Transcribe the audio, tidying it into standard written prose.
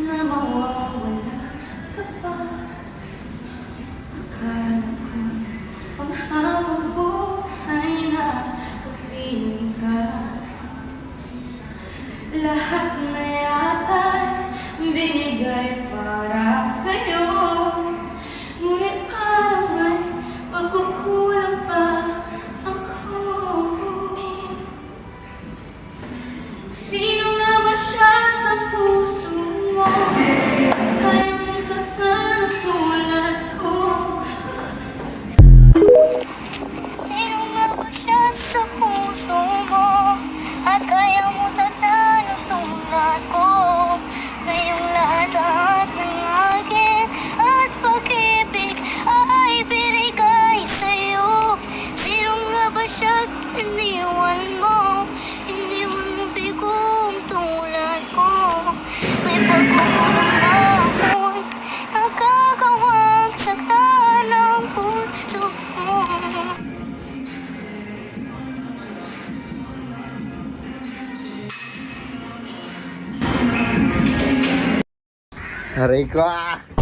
na mawawala ka pa. Akala ko panghabang buhay na kapiling ka. Lahat na yata'y binigay para sa'yo, ngunit parang may pagkukulang pa ako. Sino nga ba siya sa puso mo? Kaya mong saktan ang tulad ko. Sino nga ba siya sa puso mo? At kaya mo saktan ang tulad ko. Ngayong lahat ng akin at pag-ibig ay binigay sa'yo. Sino nga ba siya iniwan mo? Iniwan mo bigong tulad ko. May pagkukulang na ako'y nagagawang saktan ang puso mo. Aray ko ah!